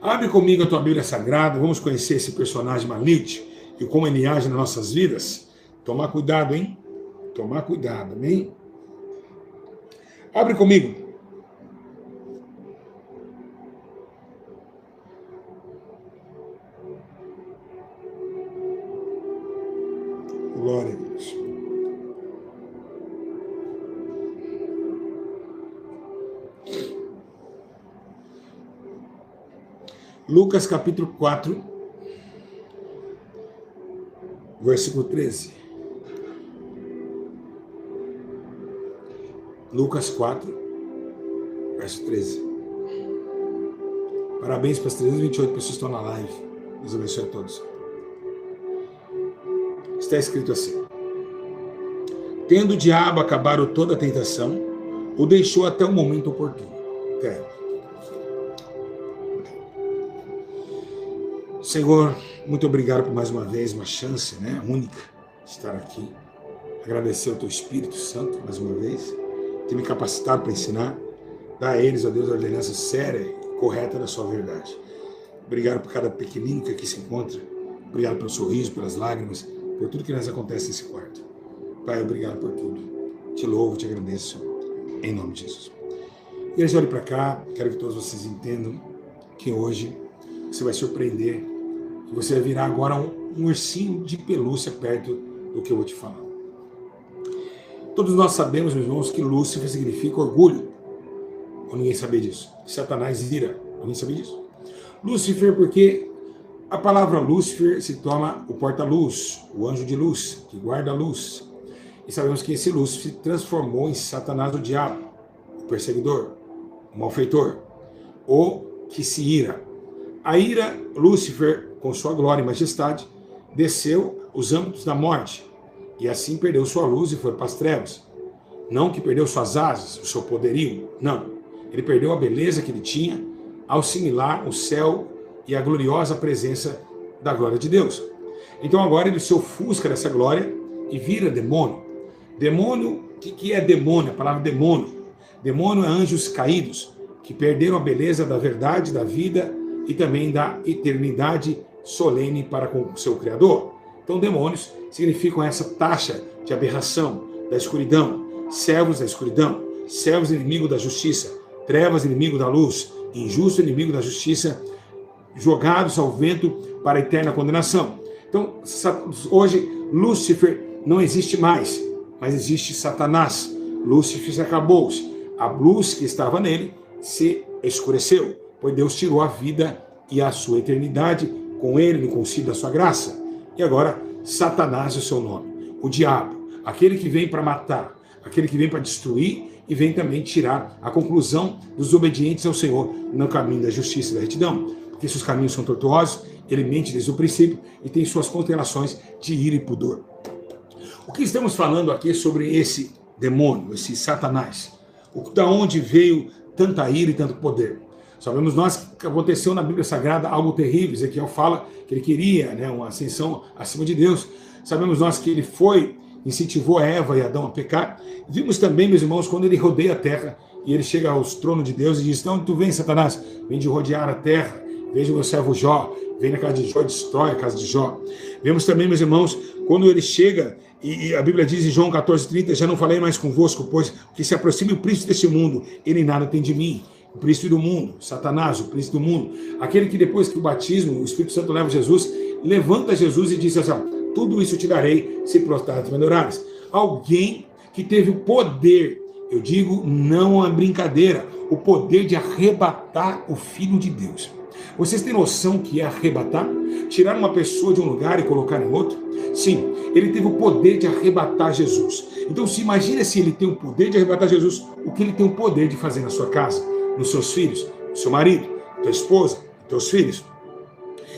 Abre comigo a tua Bíblia Sagrada, vamos conhecer esse personagem maligno e como ele age nas nossas vidas. Tomar cuidado, hein? Tomar cuidado, amém? Abre comigo. Glória a Deus. Lucas capítulo 4, versículo 13. Lucas 4, verso 13. Parabéns para as 328 pessoas que estão na live. Deus abençoe a todos. Está escrito assim: tendo o diabo acabado toda a tentação, o deixou até o momento oportuno. Senhor, muito obrigado por mais uma vez, uma chance, única, de estar aqui. Agradecer ao Teu Espírito Santo, mais uma vez, ter me capacitado para ensinar, dar a eles, ó Deus, a ordenança séria e correta da Sua verdade. Obrigado por cada pequenino que aqui se encontra. Obrigado pelo sorriso, pelas lágrimas, por tudo que nos acontece nesse quarto. Pai, obrigado por tudo. Te louvo, te agradeço, em nome de Jesus. Igreja, olhe para cá, quero que todos vocês entendam que hoje você vai surpreender, e você vai virar agora um ursinho de pelúcia perto do que eu vou te falar. Todos nós sabemos, meus irmãos, que Lúcifer significa orgulho. Ou ninguém sabia disso? Satanás ira. Alguém sabia disso? Lúcifer, porque a palavra Lúcifer se torna o porta-luz, o anjo de luz, que guarda a luz. E sabemos que esse Lúcifer se transformou em Satanás, o diabo, o perseguidor, o malfeitor, ou que se ira. A ira, Lúcifer, com sua glória e majestade, desceu os âmbitos da morte, e assim perdeu sua luz e foi para as trevas. Não que perdeu suas asas, o seu poderio, não. Ele perdeu a beleza que ele tinha ao assimilar o céu e a gloriosa presença da glória de Deus. Então agora ele se ofusca dessa glória e vira demônio. Demônio, o que é demônio? A palavra demônio. Demônio é anjos caídos, que perderam a beleza da verdade, da vida e também da eternidade solene para com o seu Criador. Então demônios significam essa taxa de aberração, da escuridão, servos da escuridão, servos inimigo da justiça, trevas inimigo da luz, injusto inimigo da justiça, jogados ao vento para a eterna condenação. Então hoje Lúcifer não existe mais, mas existe Satanás. Lúcifer se acabou, a luz que estava nele se escureceu, pois Deus tirou a vida e a sua eternidade com ele no concílio da sua graça. E agora, Satanás é o seu nome, o diabo, aquele que vem para matar, aquele que vem para destruir e vem também tirar a conclusão dos obedientes ao Senhor no caminho da justiça e da retidão. Porque seus caminhos são tortuosos, ele mente desde o princípio e tem suas constelações de ira e pudor. O que estamos falando aqui é sobre esse demônio, esse Satanás, da onde veio tanta ira e tanto poder. Sabemos nós que aconteceu na Bíblia Sagrada algo terrível. Ezequiel fala que ele queria uma ascensão acima de Deus. Sabemos nós que ele incentivou Eva e Adão a pecar. Vimos também, meus irmãos, quando ele rodeia a terra e ele chega aos tronos de Deus e diz: "Não, tu vem, Satanás, vem de rodear a terra, veja o meu servo Jó, vem na casa de Jó e destrói a casa de Jó." Vemos também, meus irmãos, quando ele chega, e a Bíblia diz em João 14:30, "Já não falei mais convosco, pois que se aproxime o príncipe deste mundo, ele nada tem de mim." O príncipe do mundo, Satanás, o príncipe do mundo, aquele que depois que o batismo, o Espírito Santo leva Jesus, levanta Jesus e diz assim: "Tudo isso te darei se prostrares e me adorares." Alguém que teve o poder, eu digo, não é brincadeira, o poder de arrebatar o Filho de Deus. Vocês têm noção que é arrebatar? Tirar uma pessoa de um lugar e colocar em outro? Sim, ele teve o poder de arrebatar Jesus. Então se imagina, se ele tem o poder de arrebatar Jesus, o que ele tem o poder de fazer na sua casa, nos seus filhos, no seu marido, tua esposa, teus filhos.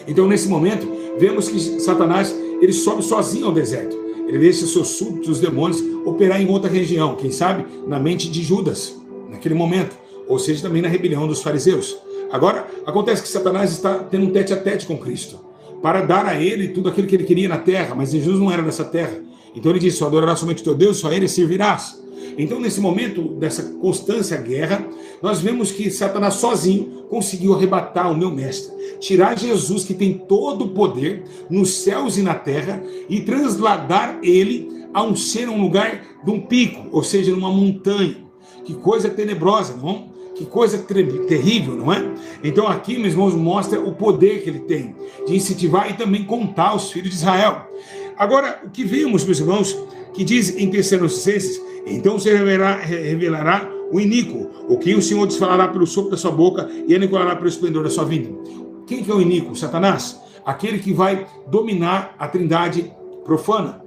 Então nesse momento, vemos que Satanás, ele sobe sozinho ao deserto. Ele deixa seus súditos, os demônios, operar em outra região, quem sabe na mente de Judas, naquele momento, ou seja, também na rebelião dos fariseus. Agora, acontece que Satanás está tendo um tete-a-tete com Cristo, para dar a ele tudo aquilo que ele queria na terra, mas Jesus não era dessa terra. Então ele disse: "Só adorarás somente o teu Deus, só a ele servirás." Então, nesse momento dessa constância guerra, nós vemos que Satanás sozinho conseguiu arrebatar o meu mestre. tirar Jesus, que tem todo o poder nos céus e na terra, e trasladar ele a um ser, um lugar de um pico, ou seja, numa montanha. Que coisa tenebrosa, não? Que coisa terrível, não é? Então aqui, meus irmãos, mostra o poder que ele tem de incentivar e também contar aos filhos de Israel. Agora, o que vemos, meus irmãos, que diz em Tessalonicenses, então se revelará o iníquo, o que o Senhor desfalará pelo sopro da sua boca e aniquilará pelo esplendor da sua vinda. Quem que é o iníquo? Satanás, aquele que vai dominar a trindade profana.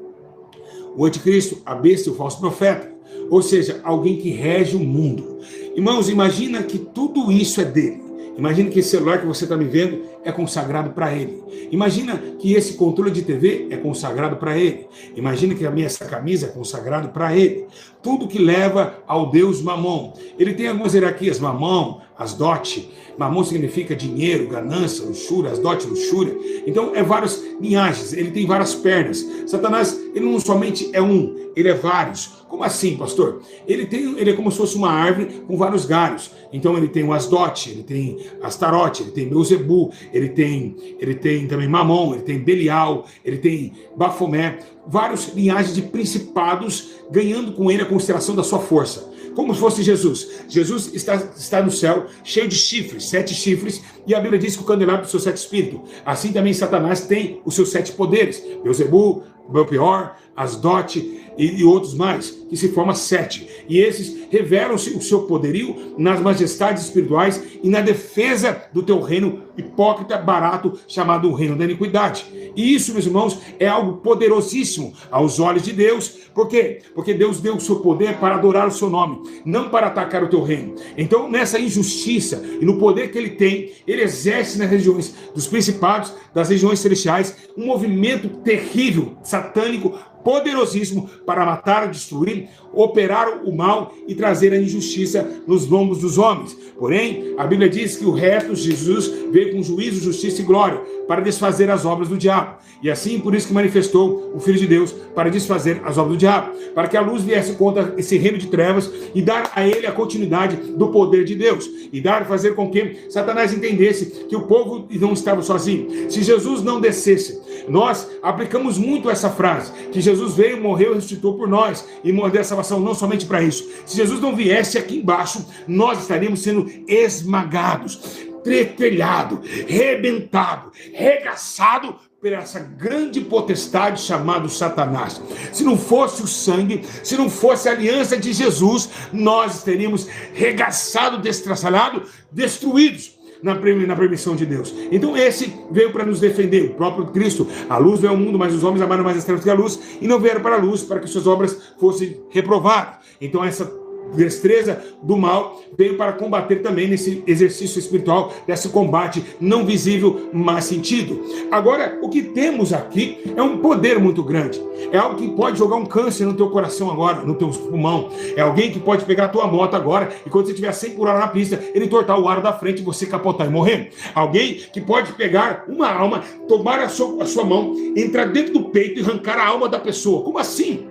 O anticristo, a besta e o falso profeta. Ou seja, alguém que rege o mundo. Irmãos, imagina que tudo isso é dele. Imagina que esse celular que você está me vendo é consagrado para ele. Imagina que esse controle de TV é consagrado para ele. Imagina que essa camisa é consagrado para ele. Tudo que leva ao Deus Mamon. Ele tem algumas hierarquias, Mamon, Asdote. Mamon significa dinheiro, ganância, luxúria, Asdote, luxúria. Então, é várias linhagens, ele tem várias pernas. Satanás, ele não somente é um, ele é vários. Como assim, pastor? Ele é como se fosse uma árvore com vários galhos. Então ele tem o Asdote, ele tem Astarote, ele tem Beuzebu, ele tem também Mamon, ele tem Belial, ele tem Bafomé, várias linhagens de principados ganhando com ele a constelação da sua força. Como se fosse Jesus. Jesus está no céu, cheio de chifres, 7 chifres, e a Bíblia diz que o candelabro do seu 7 espíritos. Assim também Satanás tem os seus 7 poderes. Beuzebu, Belpior, Asdote e outros mais, que se forma 7. E esses revelam-se o seu poderio nas majestades espirituais e na defesa do teu reino hipócrita, barato, chamado o reino da iniquidade. E isso, meus irmãos, é algo poderosíssimo aos olhos de Deus. Por quê? Porque Deus deu o seu poder para adorar o seu nome, não para atacar o teu reino. Então, nessa injustiça e no poder que ele tem, ele exerce nas regiões dos principados, das regiões celestiais, um movimento terrível, satânico, poderosíssimo para matar, destruir, operar o mal e trazer a injustiça nos lombos dos homens. Porém, a Bíblia diz que o resto de Jesus veio com juízo, justiça e glória para desfazer as obras do diabo. E assim, por isso que manifestou o Filho de Deus para desfazer as obras do diabo, para que a luz viesse contra esse reino de trevas e dar a ele a continuidade do poder de Deus e fazer com que Satanás entendesse que o povo não estava sozinho. Se Jesus não descesse, nós aplicamos muito essa frase, que Jesus veio, morreu e ressuscitou por nós, e morreu a salvação não somente para isso. Se Jesus não viesse aqui embaixo, nós estaríamos sendo esmagados, tretelhado, rebentado, regaçado por essa grande potestade chamada Satanás. Se não fosse o sangue, se não fosse a aliança de Jesus, nós teríamos regaçado, destraçalhado, destruídos na permissão de Deus. Então esse veio para nos defender, o próprio Cristo. A luz veio ao mundo, mas os homens amaram mais as trevas que a luz, e não vieram para a luz para que suas obras fossem reprovadas. Então essa destreza do mal veio para combater também nesse exercício espiritual, desse combate não visível, mas sentido. Agora, o que temos aqui é um poder muito grande. É algo que pode jogar um câncer no teu coração agora, no teu pulmão. É alguém que pode pegar a tua moto agora e quando você estiver 100 por hora na pista, ele entortar o aro da frente e você capotar e morrer. Alguém que pode pegar uma alma, tomar a sua mão, entrar dentro do peito e arrancar a alma da pessoa. Como assim?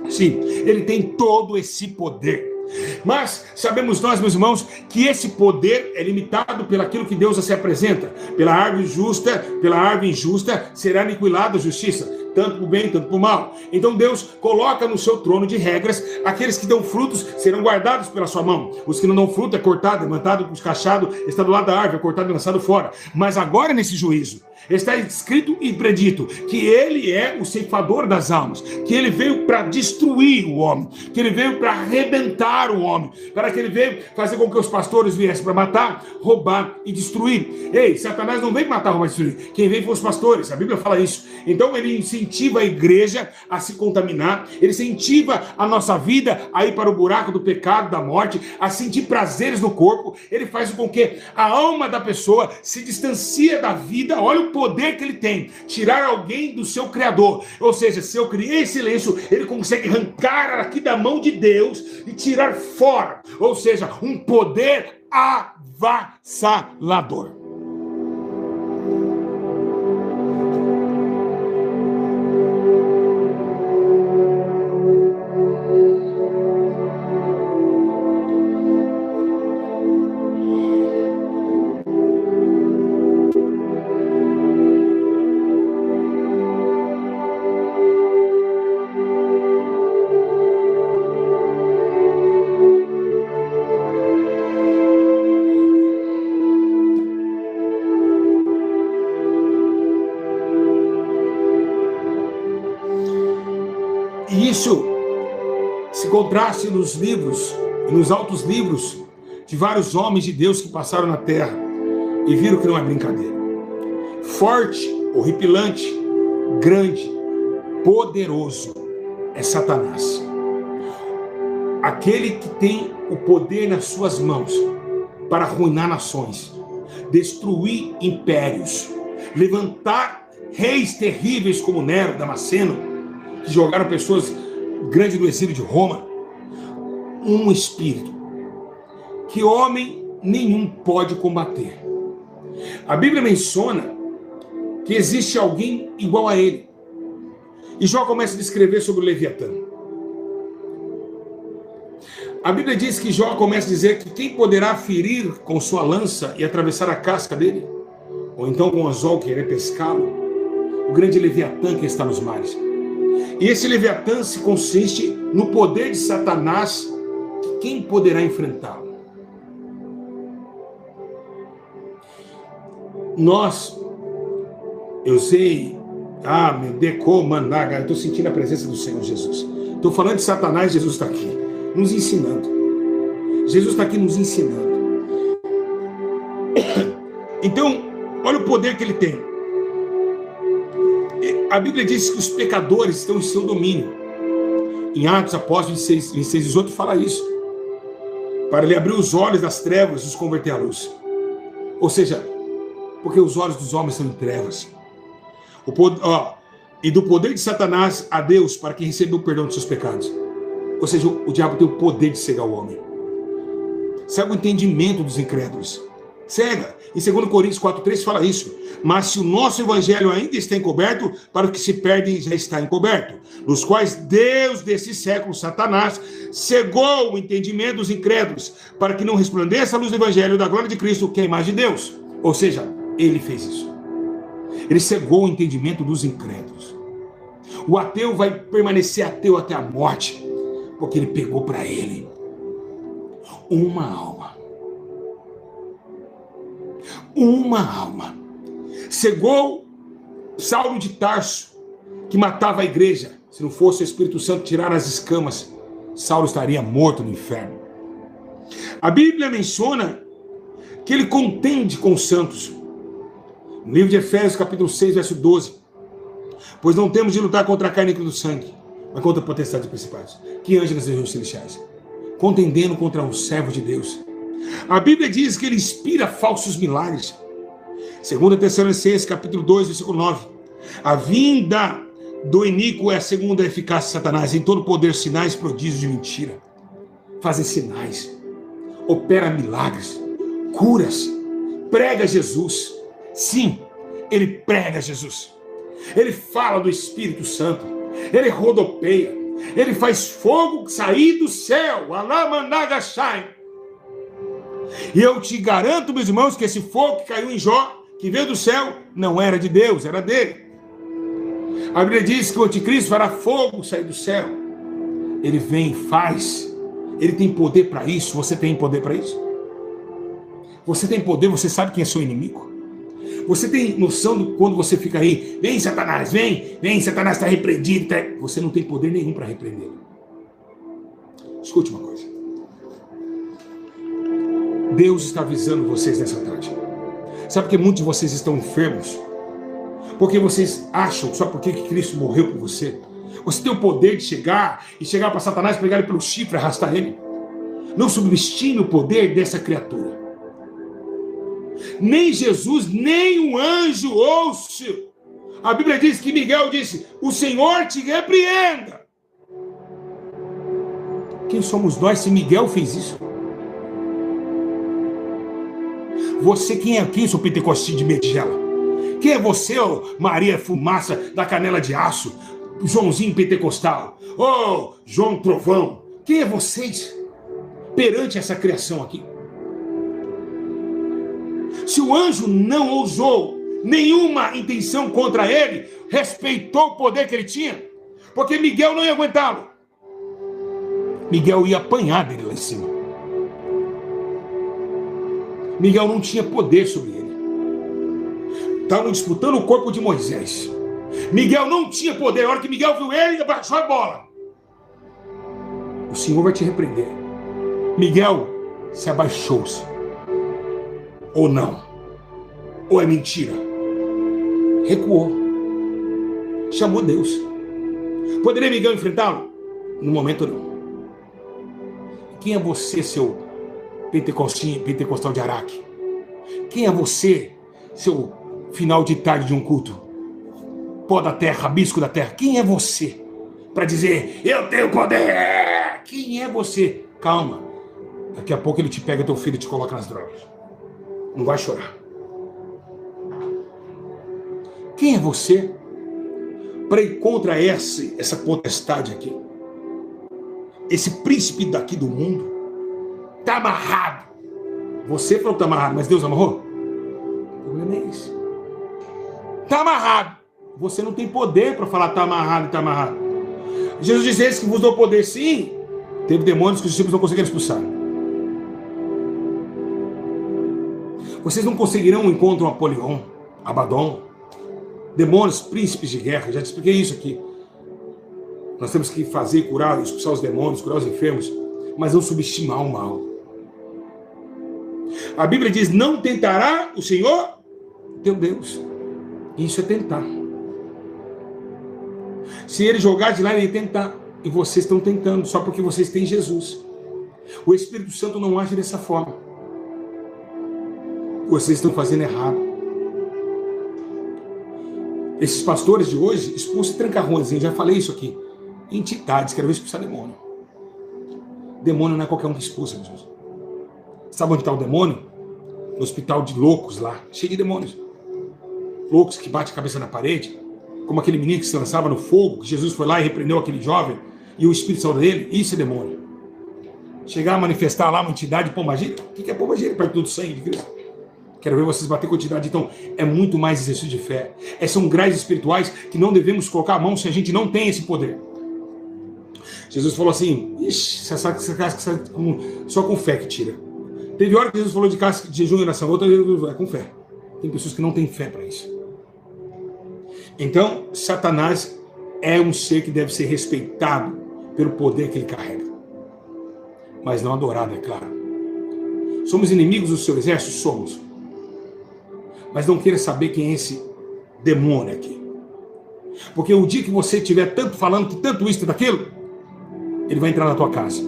Sim, ele tem todo esse poder. Mas sabemos nós, meus irmãos, que esse poder é limitado pelaquilo que Deus se apresenta. Pela árvore justa, pela árvore injusta será aniquilada a justiça, tanto para o bem, tanto para o mal. Então Deus coloca no seu trono de regras, aqueles que dão frutos serão guardados pela sua mão. Os que não dão fruto é cortado, é levantado, escachado, está do lado da árvore, é cortado e lançado fora. Mas agora nesse juízo, está escrito e predito que ele é o ceifador das almas, que ele veio para destruir o homem, que ele veio para arrebentar o homem, para que ele veio fazer com que os pastores viessem para matar, roubar e destruir. Ei, Satanás não veio matar, roubar e destruir. Quem veio foram os pastores, a Bíblia fala isso. Então ele incentiva a igreja a se contaminar, ele incentiva a nossa vida a ir para o buraco do pecado, da morte, a sentir prazeres no corpo. Ele faz com que a alma da pessoa se distancie da vida. Olha o poder que ele tem, tirar alguém do seu Criador. Ou seja, se eu criei silêncio, ele consegue arrancar aqui da mão de Deus e tirar fora. Ou seja, um poder avassalador. isso se contraste nos livros, nos altos livros de vários homens de Deus que passaram na terra e viram que não é brincadeira. Forte, horripilante, grande, poderoso é Satanás. Aquele que tem o poder nas suas mãos para arruinar nações, destruir impérios, levantar reis terríveis como Nero, Damasceno, que jogaram pessoas grandes do exílio de Roma. Um espírito que homem nenhum pode combater. A Bíblia menciona que existe alguém igual a ele. E Jó começa a descrever sobre o Leviatã. A Bíblia diz que Jó começa a dizer que quem poderá ferir com sua lança e atravessar a casca dele? Ou então com o anzol querer pescá-lo? O grande Leviatã que está nos mares. E esse Leviatã se consiste no poder de Satanás. Quem poderá enfrentá-lo? Eu sei, meu decomanaga, eu estou sentindo a presença do Senhor Jesus. Estou falando de Satanás, Jesus está aqui, nos ensinando. Jesus está aqui nos ensinando. Então, olha o poder que ele tem. A Bíblia diz que os pecadores estão em seu domínio. Em Atos Apóstolos 26, 18 fala isso. Para ele abrir os olhos das trevas e os converter à luz. Ou seja, porque os olhos dos homens são em trevas. E do poder de Satanás a Deus para que receba o perdão dos seus pecados. Ou seja, o diabo tem o poder de cegar o homem. Cega o entendimento dos incrédulos. Cega. Em 2 Coríntios 4,3 fala isso. Mas se o nosso evangelho ainda está encoberto, para os que se perdem já está encoberto. Nos quais Deus desse século, Satanás, cegou o entendimento dos incrédulos, para que não resplandeça a luz do evangelho da glória de Cristo, que é a imagem de Deus. Ou seja, ele fez isso. Ele cegou o entendimento dos incrédulos. O ateu vai permanecer ateu até a morte, porque ele pegou para ele uma alma. Uma alma. Cegou Saulo de Tarso, que matava a igreja. Se não fosse o Espírito Santo tirar as escamas, Saulo estaria morto no inferno. A Bíblia menciona que ele contende com os santos. No livro de Efésios, capítulo 6, verso 12. Pois não temos de lutar contra a carne e contra o sangue, mas contra a potestade de principados, que age nas regiões celestiais, contendendo contra os servos de Deus. A Bíblia diz que ele inspira falsos milagres. 2 Tessalonicenses, capítulo 2, versículo 9. A vinda do iníquo é a segunda eficácia de Satanás, em todo poder, sinais, prodígios de mentira. Fazem sinais, opera milagres, curas, prega Jesus. Sim, ele prega Jesus. Ele fala do Espírito Santo. Ele rodopeia. Ele faz fogo sair do céu. Alamanagashai. E eu te garanto, meus irmãos, que esse fogo que caiu em Jó, que veio do céu, não era de Deus, era dele. A Bíblia diz que o anticristo fará fogo sair do céu. Ele vem e faz. Ele tem poder para isso. Você tem poder para isso? Você tem poder, você sabe quem é seu inimigo? Você tem noção de quando você fica aí, vem Satanás, vem Satanás, está repreendido. Você não tem poder nenhum para repreendê-lo. Escute uma coisa. Deus está avisando vocês nessa tarde. Sabe que muitos de vocês estão enfermos? Porque vocês acham, só porque Cristo morreu por você, você tem o poder de chegar para Satanás, pegar ele pelo chifre e arrastar ele. Não subestime o poder dessa criatura. Nem Jesus, nem um anjo ouço. A Bíblia diz que Miguel disse, o Senhor te repreenda. Quem somos nós se Miguel fez isso? Você, quem é aqui, seu pentecostinho de Metigela? Quem é você, Maria Fumaça da Canela de Aço? Joãozinho Pentecostal? João Trovão? Quem é vocês perante essa criação aqui? Se o anjo não ousou nenhuma intenção contra ele, respeitou o poder que ele tinha, porque Miguel não ia aguentá-lo. Miguel ia apanhar dele lá em cima. Miguel não tinha poder sobre ele. Estavam disputando o corpo de Moisés. Miguel não tinha poder. A hora que Miguel viu ele, ele baixou a bola. O Senhor vai te repreender. Miguel se abaixou-se. Ou não? Ou é mentira? Recuou. Chamou Deus. Poderia Miguel enfrentá-lo? No momento não. Quem é você, seu pentecostal de Araque? Quem é você, seu final de tarde de um culto? Pó da terra, rabisco da terra. Quem é você para dizer, eu tenho poder? Quem é você? Calma. Daqui a pouco ele te pega teu filho e te coloca nas drogas. Não vai chorar. Quem é você para ir contra essa potestade aqui? Esse príncipe daqui do mundo está amarrado. Você falou que está amarrado, mas Deus amarrou? O problema é esse. Está amarrado. Você não tem poder para falar está amarrado e está amarrado. Jesus disse, esse que vos deu poder, sim. Teve demônios que os discípulos não conseguiram expulsar. Vocês não conseguirão um encontro Apolion, Abaddon, demônios, príncipes de guerra. Já te expliquei isso aqui. Nós temos que fazer, curar, expulsar os demônios, curar os enfermos, mas não subestimar o mal. A Bíblia diz, não tentará o Senhor, teu Deus. Isso é tentar. Se ele jogar de lá, ele tentar. E vocês estão tentando, só porque vocês têm Jesus. O Espírito Santo não age dessa forma. Vocês estão fazendo errado. Esses pastores de hoje expulsam tranca-ruas, já falei isso aqui. Entidades, quero ver expulsar demônio. Demônio não é qualquer um que expulsa, Jesus. Sabe onde está o demônio? No hospital de loucos lá, cheio de demônios. Loucos que batem a cabeça na parede, como aquele menino que se lançava no fogo, que Jesus foi lá e repreendeu aquele jovem, e o Espírito saiu dele. Isso é demônio. Chegar a manifestar lá uma entidade pombagira. O que é pombagira? Perto do sangue de Cristo. Quero ver vocês bater quantidade. Então, é muito mais exercício de fé. São graus espirituais que não devemos colocar a mão se a gente não tem esse poder. Jesus falou assim, essa casca só com fé que tira. Teve hora que Jesus falou de casca de jejum e oração, outra vez é com fé. Tem pessoas que não têm fé para isso. Então, Satanás é um ser que deve ser respeitado pelo poder que ele carrega. Mas não adorado, é claro. Somos inimigos do seu exército? Somos. Mas não queira saber quem é esse demônio aqui. Porque o dia que você estiver tanto falando que tanto isso e daquilo, ele vai entrar na tua casa.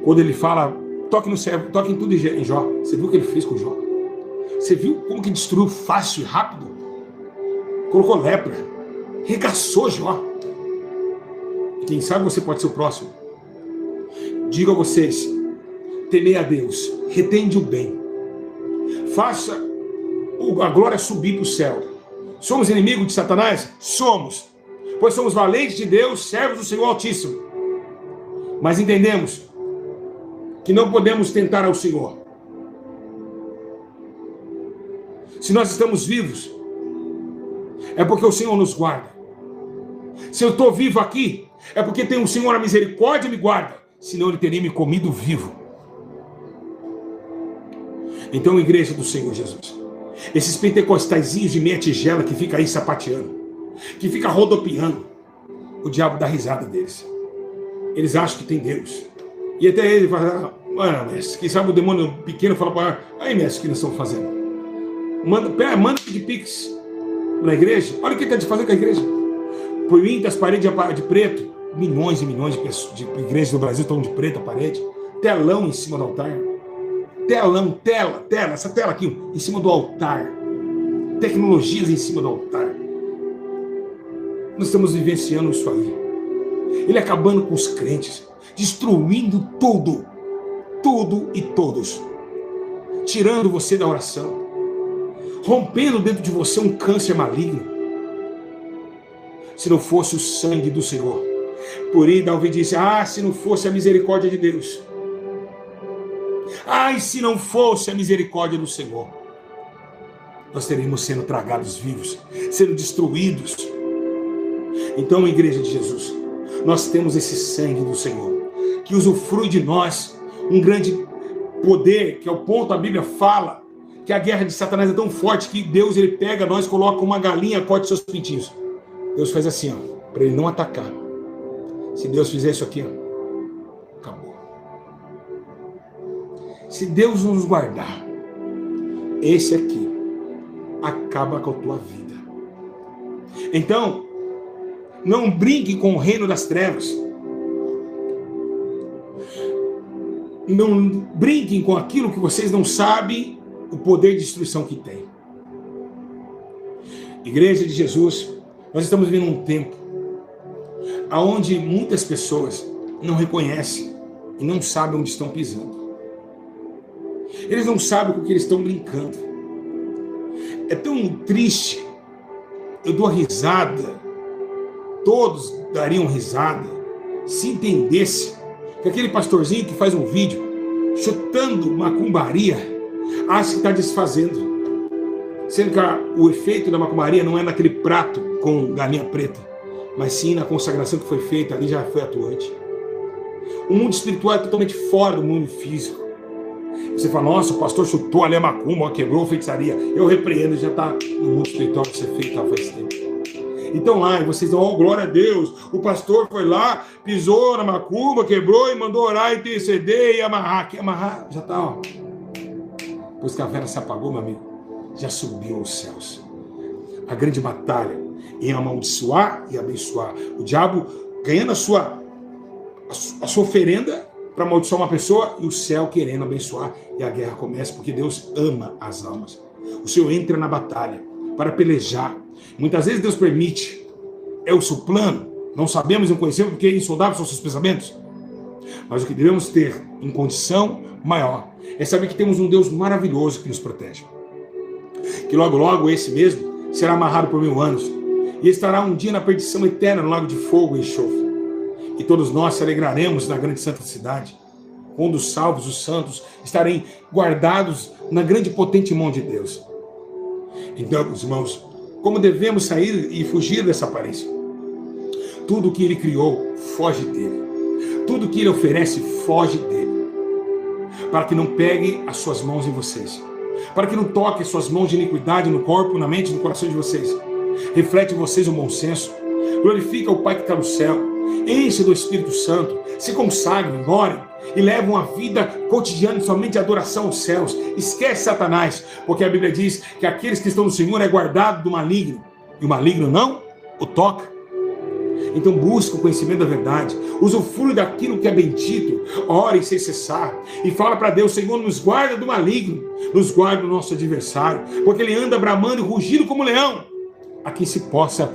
Quando ele fala, toque no servo, toque em tudo em Jó. Você viu o que ele fez com Jó? Você viu como que destruiu fácil e rápido? Colocou lepra, regaçou Jó. Quem sabe você pode ser o próximo. Digo a vocês, temei a Deus, retende o bem, faça a glória subir para o céu. Somos inimigos de Satanás? Somos, pois somos valentes de Deus, servos do Senhor Altíssimo. Mas entendemos que não podemos tentar ao Senhor. Se nós estamos vivos, é porque o Senhor nos guarda. Se eu estou vivo aqui, é porque tem o Senhor a misericórdia e me guarda. Senão ele teria me comido vivo. Então, igreja do Senhor Jesus, esses pentecostaizinhos de meia tigela que fica aí sapateando, que fica rodopiando, o diabo dá risada deles. Eles acham que tem Deus. E até ele fala, mestre, quem sabe o demônio pequeno fala para aí, mestre, o que nós estamos fazendo? Manda de pix na igreja. Olha o que está fazendo com a igreja. Põe as paredes de preto. Milhões e milhões de pessoas, de igrejas do Brasil estão de preto a parede. Telão em cima do altar. Telão, essa tela aqui, em cima do altar. Tecnologias em cima do altar. Nós estamos vivenciando isso aí. Ele acabando com os crentes, destruindo tudo e todos, tirando você da oração, rompendo dentro de você um câncer maligno. Se não fosse o sangue do Senhor. Porém, Davi disse, se não fosse a misericórdia de Deus. E se não fosse a misericórdia do Senhor. Nós teríamos sendo tragados vivos, sendo destruídos. Então, igreja de Jesus, nós temos esse sangue do Senhor, que usufrui de nós um grande poder, que é o ponto a Bíblia fala, que a guerra de Satanás é tão forte que Deus ele pega nós, coloca uma galinha, corta seus pintinhos. Deus faz assim, para ele não atacar. Se Deus fizer isso aqui, Se Deus nos guardar, esse aqui acaba com a tua vida. Então, não brinque com o reino das trevas. Não brinquem com aquilo que vocês não sabem o poder de destruição que tem. Igreja de Jesus, nós estamos vivendo um tempo onde muitas pessoas não reconhecem e não sabem onde estão pisando. Eles não sabem com o que eles estão brincando. É tão triste. Eu dou risada. Todos dariam risada se entendesse que aquele pastorzinho que faz um vídeo chutando macumbaria acha que está desfazendo. Sendo que o efeito da macumbaria não é naquele prato com galinha preta, mas sim na consagração que foi feita, ali já foi atuante. O mundo espiritual é totalmente fora do mundo físico. Você fala, nossa, o pastor chutou ali a macumba, quebrou a feitiçaria. Eu repreendo, já está no mundo espiritual que você fez faz tempo. Então lá, e vocês dão, oh, glória a Deus, o pastor foi lá, pisou na macumba, quebrou e mandou orar, interceder e amarrar. Que amarrar, já está, ó. Depois que a vela se apagou, meu amigo, já subiu aos céus. A grande batalha em amaldiçoar e abençoar. O diabo ganhando a sua oferenda para amaldiçoar uma pessoa e o céu querendo abençoar. E a guerra começa porque Deus ama as almas. O Senhor entra na batalha para pelejar. Muitas vezes Deus permite. É o seu plano. Não sabemos e não conhecemos porque insondáveis são seus pensamentos. Mas o que devemos ter em condição maior é saber que temos um Deus maravilhoso que nos protege. Que logo, logo esse mesmo será amarrado por 1000 anos e estará um dia na perdição eterna no lago de fogo e enxofre. E todos nós se alegraremos na grande santa cidade, onde os salvos, os santos, estarem guardados na grande e potente mão de Deus. Então, meus irmãos, como devemos sair e fugir dessa aparência? Tudo que Ele criou, foge dele. Tudo que Ele oferece, foge dele. Para que não pegue as suas mãos em vocês. Para que não toque as suas mãos de iniquidade no corpo, na mente, no coração de vocês. Reflete em vocês o bom senso. Glorifica o Pai que está no céu. Enche do Espírito Santo. Se consagrem, orem e levam uma vida cotidiana somente de adoração aos céus. Esquece Satanás, porque a Bíblia diz que aqueles que estão no Senhor é guardado do maligno. E o maligno não o toca. Então busca o conhecimento da verdade, usufrui daquilo que é bendito, ore sem cessar e fala para Deus, Senhor, nos guarda do maligno, nos guarda do nosso adversário, porque ele anda bramando e rugindo como leão, a quem se possa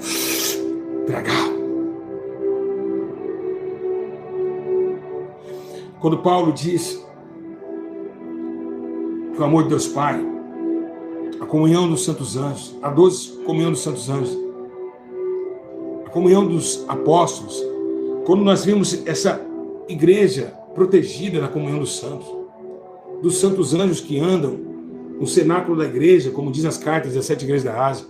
tragar. Quando Paulo diz que o amor de Deus Pai, a comunhão dos santos anjos, a doce comunhão dos santos anjos, comunhão dos apóstolos, quando nós vimos essa igreja protegida na comunhão dos santos anjos que andam no cenáculo da igreja, como diz as cartas das 7 igrejas da Ásia,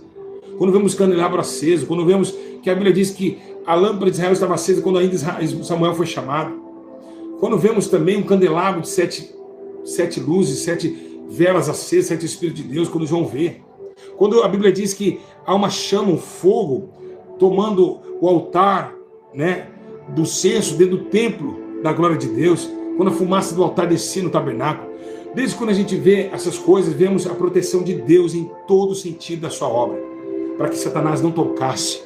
quando vemos candelabro aceso, quando vemos que a Bíblia diz que a lâmpada de Israel estava acesa quando ainda Samuel foi chamado, quando vemos também um candelabro de 7 luzes, 7 velas acesas, 7 Espíritos de Deus, quando João vê, quando a Bíblia diz que há uma chama, um fogo, tomando o altar, né, do censo dentro do templo da glória de Deus, quando a fumaça do altar descia no tabernáculo. Desde quando a gente vê essas coisas, vemos a proteção de Deus em todo o sentido da sua obra, para que Satanás não tocasse,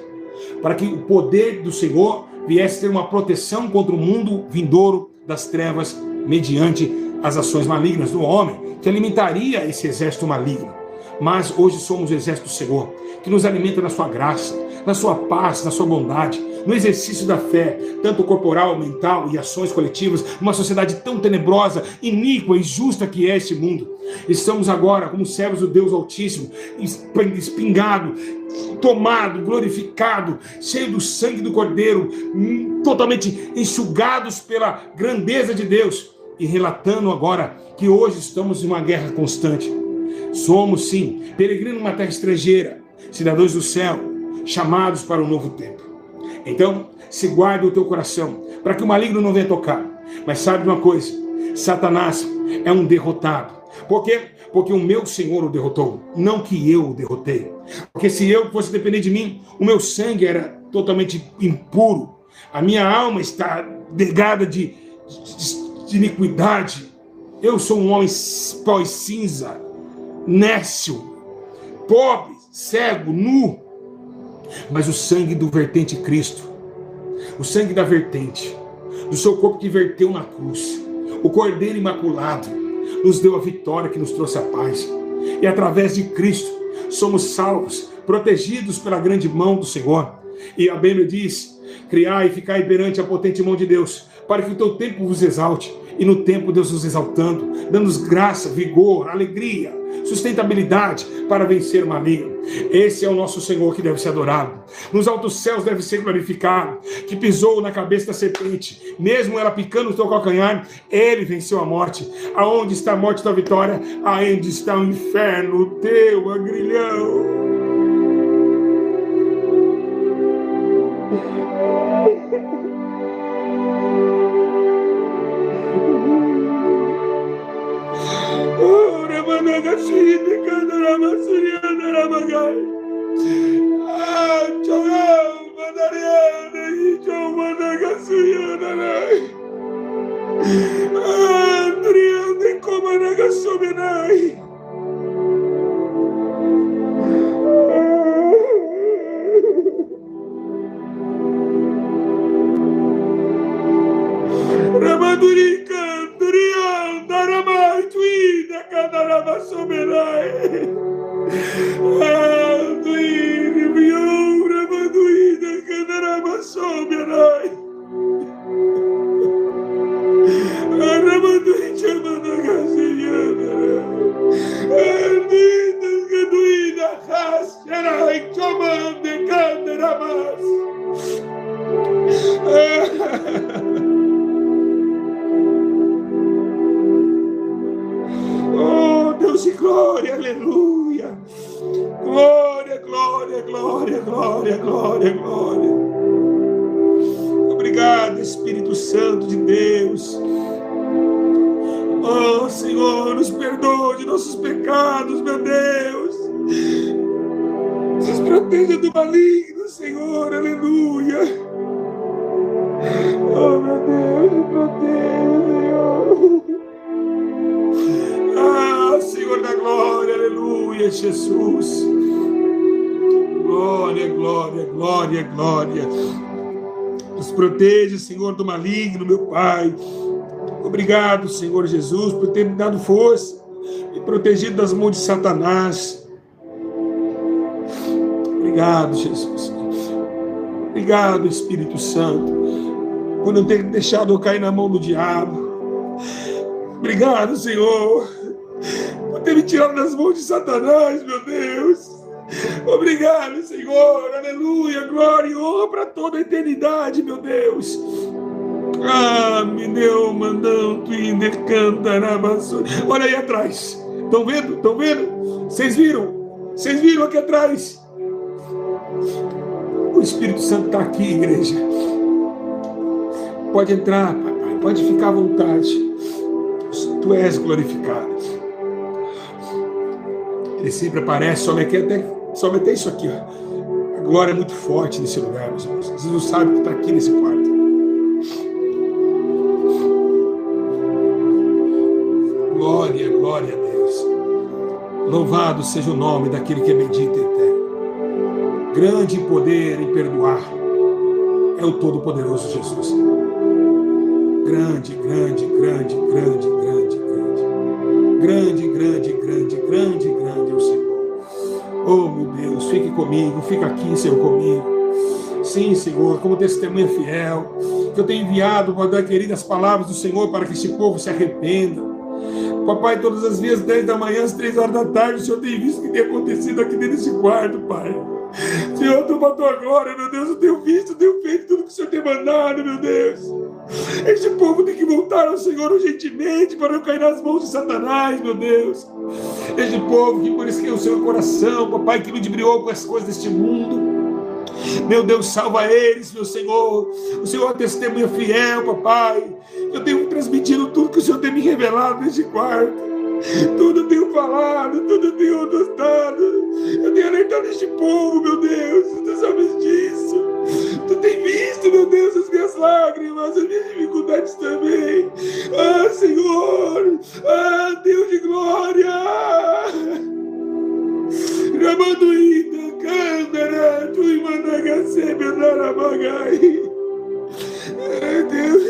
para que o poder do Senhor viesse ter uma proteção contra o mundo vindouro das trevas, mediante as ações malignas do homem, que alimentaria esse exército maligno. Mas hoje somos o exército do Senhor, que nos alimenta na sua graça, na sua paz, na sua bondade, no exercício da fé, tanto corporal, mental e ações coletivas, numa sociedade tão tenebrosa, iníqua e injusta que é este mundo. Estamos agora como servos do Deus Altíssimo, espingado, tomado, glorificado, cheio do sangue do Cordeiro, totalmente enxugados pela grandeza de Deus, e relatando agora que hoje estamos em uma guerra constante. Somos sim, peregrinos numa terra estrangeira, cidadãos do céu, chamados para um novo tempo. Então, se guarda o teu coração, para que o maligno não venha tocar. Mas sabe de uma coisa, Satanás é um derrotado. Por quê? Porque o meu Senhor o derrotou, não que eu o derrotei. Porque se eu fosse depender de mim, o meu sangue era totalmente impuro. A minha alma está negada de iniquidade. Eu sou um homem pó e cinza, nécio, pobre, cego, nu. Mas o sangue do vertente Cristo, o sangue da vertente, do seu corpo que verteu na cruz, o Cordeiro Imaculado, nos deu a vitória que nos trouxe a paz. E através de Cristo somos salvos, protegidos pela grande mão do Senhor. E a Bíblia diz: criai e ficai perante a potente mão de Deus, para que o teu tempo vos exalte. E no tempo Deus nos exaltando, dando-nos graça, vigor, alegria, sustentabilidade para vencer o maligno. Esse é o nosso Senhor que deve ser adorado. Nos altos céus deve ser glorificado, que pisou na cabeça da serpente, mesmo ela picando o teu calcanhar, ele venceu a morte. Aonde está a morte da vitória? Aonde está o inferno, o teu agrilhão? Oh, Deus de glória, aleluia. Glória, glória, glória, glória, glória, glória. Obrigado, Espírito Santo de Deus. Oh, Senhor, nos perdoe de nossos pecados, meu Deus. Nos proteja do maligno, Senhor, aleluia. Oh, meu Deus, me proteja, Senhor. Ah, Senhor da glória, aleluia, Jesus. Glória, glória, glória, glória. Nos proteja, Senhor, do maligno, meu Pai. Obrigado, Senhor Jesus, por ter me dado força e protegido das mãos de Satanás. Obrigado, Jesus. Obrigado, Espírito Santo, por não ter deixado eu cair na mão do diabo. Obrigado, Senhor, por ter me tirado das mãos de Satanás, meu Deus. Obrigado, Senhor, aleluia, glória e honra para toda a eternidade, meu Deus. Ah, me deu mandando e cantarabaço. Olha aí atrás, estão vendo? Estão vendo? Vocês viram? Vocês viram aqui atrás? O Espírito Santo está aqui, igreja. Pode entrar, papai, pode ficar à vontade. Tu és glorificado. Ele sempre aparece, sobe até isso aqui, ó. A glória é muito forte nesse lugar, meus irmãos. Vocês não sabem que está aqui nesse quarto. Glória, glória a Deus. Louvado seja o nome daquele que é bendito e eterno. Grande poder em perdoar é o Todo-Poderoso Jesus. Grande, grande, grande, grande, grande, grande. Grande, grande, grande, grande, grande é o Senhor. Oh, meu Deus, fique comigo, fica aqui, Senhor, comigo. Sim, Senhor, como testemunha fiel, que eu tenho enviado, Pai querido, as palavras do Senhor para que esse povo se arrependa. Papai, todas as vezes, 10 da manhã, às 3 horas da tarde, o Senhor tem visto o que tem acontecido aqui dentro desse quarto, Pai. Senhor, toma a tua glória, meu Deus, eu tenho visto, eu tenho feito tudo que o Senhor tem mandado, meu Deus. Este povo tem que voltar ao Senhor urgentemente para não cair nas mãos de Satanás, meu Deus. Este povo que por isso que é o seu coração, papai, que ludibriou com as coisas deste mundo. Meu Deus, salva eles, meu Senhor. O Senhor é testemunha fiel, papai. Eu tenho transmitido tudo que o Senhor tem me revelado neste quarto. Tudo eu tenho falado, tudo eu tenho adotado. Eu tenho alertado este povo, meu Deus. Tu sabes disso. Tu tem visto, meu Deus, as minhas lágrimas, as minhas dificuldades também. Ah, Senhor. Rabaduíta, Candara, Tui Managacebe, Narabagai. Deus.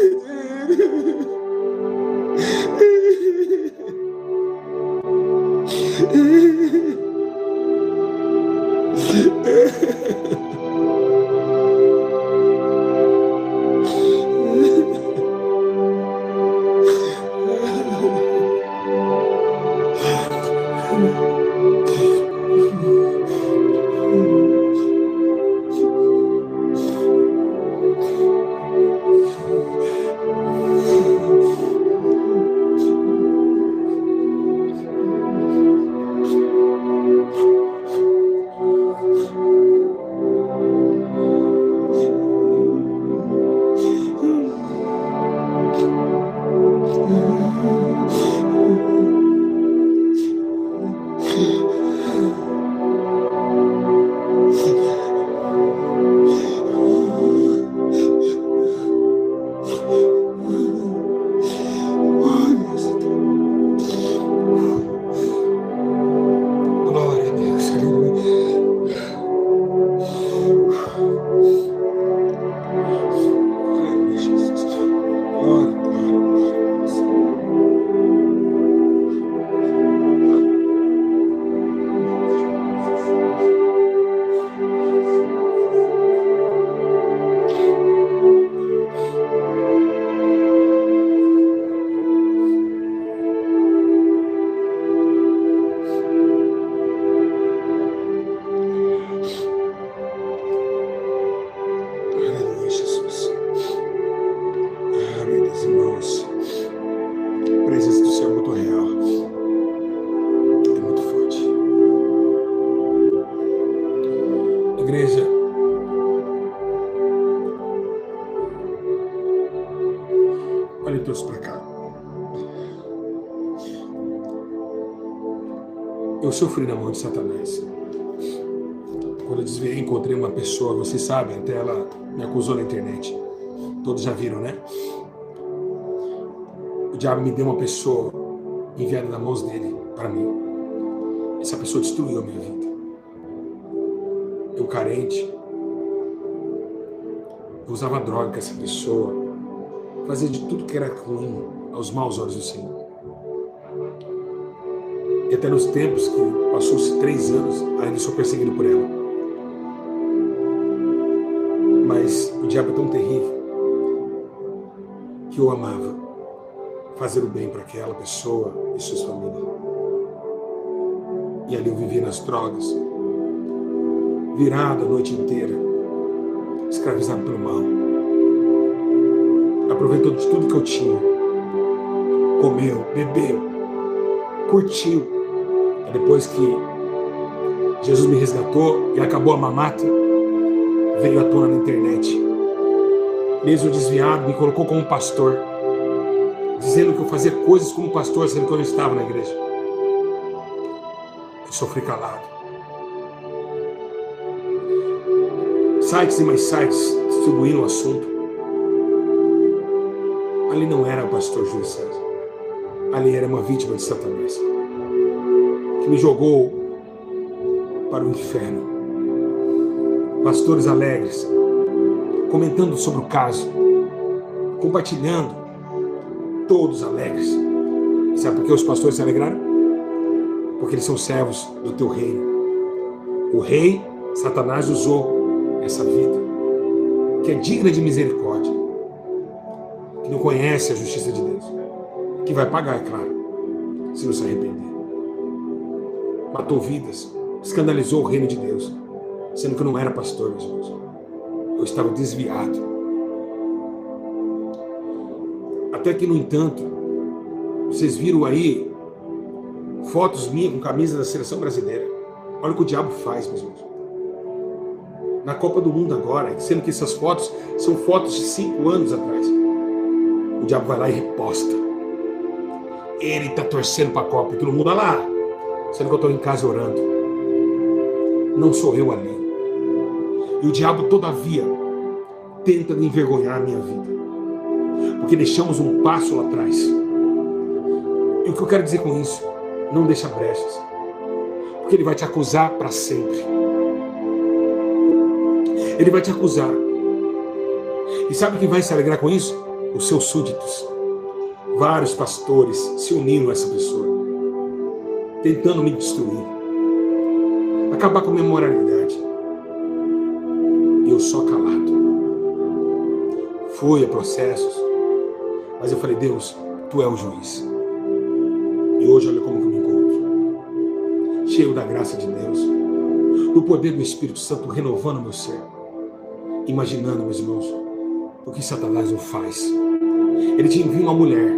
Eu sofri na mão de Satanás. Quando eu desviei, encontrei uma pessoa, vocês sabem, até ela me acusou na internet. Todos já viram, né? O diabo me deu uma pessoa enviada nas mãos dele para mim. Essa pessoa destruiu a minha vida. Eu carente, eu usava droga com essa pessoa, fazia de tudo que era ruim aos maus olhos do Senhor. E até nos tempos que passou-se 3 anos, ainda sou perseguido por ela. Mas o diabo é tão terrível que eu amava fazer o bem para aquela pessoa e suas famílias. E ali eu vivia nas drogas, virado a noite inteira, escravizado pelo mal. Aproveitou de tudo que eu tinha. Comeu, bebeu, curtiu. E depois que Jesus me resgatou e acabou a mamata, veio à tona na internet. Mesmo desviado, me colocou como pastor, dizendo que eu fazia coisas como pastor, sendo que eu não estava na igreja. Eu sofri calado. Sites e mais sites distribuindo o assunto. Ali não era o pastor Júlio César. Ali era uma vítima de Satanás, que me jogou para o inferno. Pastores alegres, comentando sobre o caso, compartilhando, todos alegres. Sabe por que os pastores se alegraram? Porque eles são servos do teu reino. O rei, Satanás, usou essa vida, que é digna de misericórdia, que não conhece a justiça de Deus, que vai pagar, é claro, se não se arrepender. Matou vidas, escandalizou o reino de Deus, sendo que eu não era pastor, meus irmãos. Eu estava desviado. Até que, no entanto, vocês viram aí fotos minhas com camisa da seleção brasileira. Olha o que o diabo faz, meus irmãos. Na Copa do Mundo agora, sendo que essas fotos são fotos de 5 anos atrás. O diabo vai lá e reposta. Ele está torcendo para a Copa e todo mundo, olha lá, sendo que eu estou em casa orando. Não sou eu ali. E o diabo, todavia, tenta envergonhar a minha vida, porque deixamos um passo lá atrás. E o que eu quero dizer com isso? Não deixa brechas. Porque ele vai te acusar para sempre. Ele vai te acusar. E sabe quem vai se alegrar com isso? Os seus súditos. Vários pastores se uniram a essa pessoa, tentando me destruir, acabar com a minha moralidade. E eu só calado. Fui a processos, mas eu falei: Deus, tu é o juiz. E hoje olha como que eu me encontro, cheio da graça de Deus, do poder do Espírito Santo renovando meu ser, imaginando, meus irmãos, o que Satanás não faz. Ele te envia uma mulher,